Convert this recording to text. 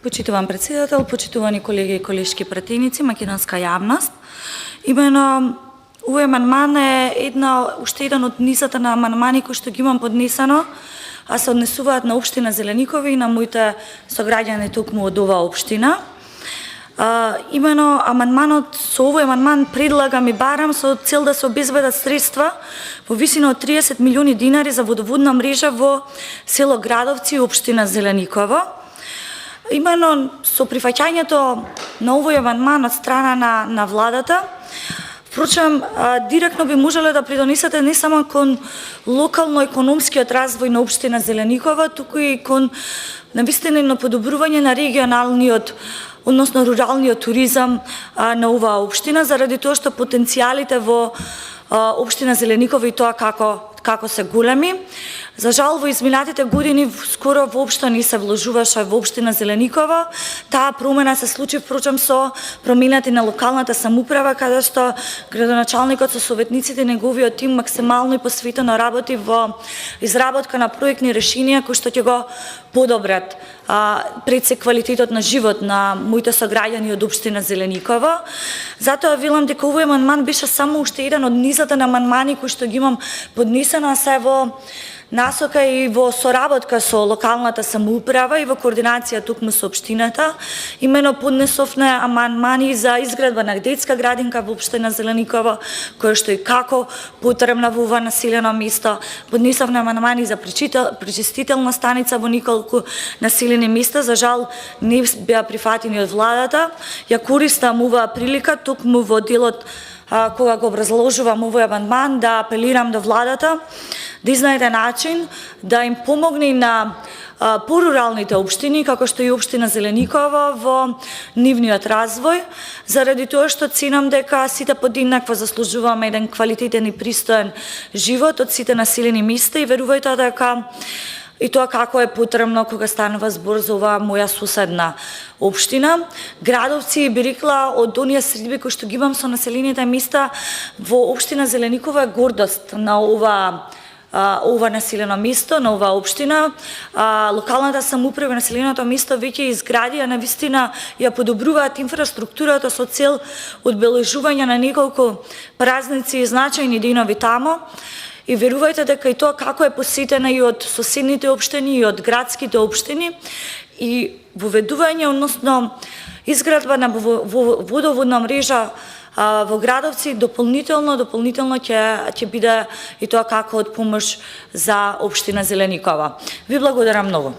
Почитуван председател, почитувани колеги и колешки пратеници, македонска јавност. Имено, овој амандман е уште еден од низата на амандмани кои што ги имам поднесено, а се однесуваат на општина Зеленикови и на моите сограѓани токму од оваа општина. Имено, со овој амандман предлагам и барам со цел да се обезбедат средства во висина од 30 милиони динари за водоводна мрежа во село Градовци и општина Зелениково. Имено со прифаќањето на овој амандман од страна на владата, впрочем, директно би можеле да придонесете не само кон локално-економскиот развој на општина Зелениково, туку и кон навистина подобрување на регионалниот, односно руралниот туризам на оваа општина, заради тоа што потенцијалите во општина Зелениково и тоа како се големи. За жал, во изминатите години скоро воопшто не се вложуваше во општина Зелениково. Таа промена се случи впрочем со промените на локалната самоуправа, каде што градоначалникот со советниците неговиот тим максимално и посветено работи во изработка на проектни решенија кои што ќе го подобрат пред се квалитетот на живот на моите сограѓани од општина Зелениково. Затоа велам дека овој амандман беше само уште еден од низата на амандмани кои што ги имам поднесено, а се во насока и во соработка со локалната самоуправа и во координација токму со општината. Имено поднесовме амандмани за изградба на детска градинка во општина Зелениково, која што и како потребна во ова населено место. Поднесовме амандмани за пречистителна станица во неколку населени места. За жал не беа прифатени од владата. Ја користам оваа прилика токму во делот кога го образложувам овој амандман да апелирам до владата да изнајде начин да им помогне на поруралните општини, како што и општина Зелениково, во нивниот развој, заради тоа што ценам дека сите подеднакво заслужуваме еден квалитетен и пристоен живот од сите населени места и верувајте дека и тоа како е потребно кога станува збор за оваа моја соседна општина. Градовци, би рекла, од оние средби кои што ги имам со населените места во општина Зелениково е гордост на ова населено место, на оваа општина. Локалната самоуправа на населеното место веќе изгради, а навистина ја подобруваат инфраструктурата со цел одбележување на неколку празници и значајни денови тамо. И верувајте дека и тоа како е посетена и од соседните општини и од градските општини и воведување, односно изградба на водоводна мрежа во Градовци дополнително ќе биде и тоа како од помош за општина Зелениково. Ви благодарам многу.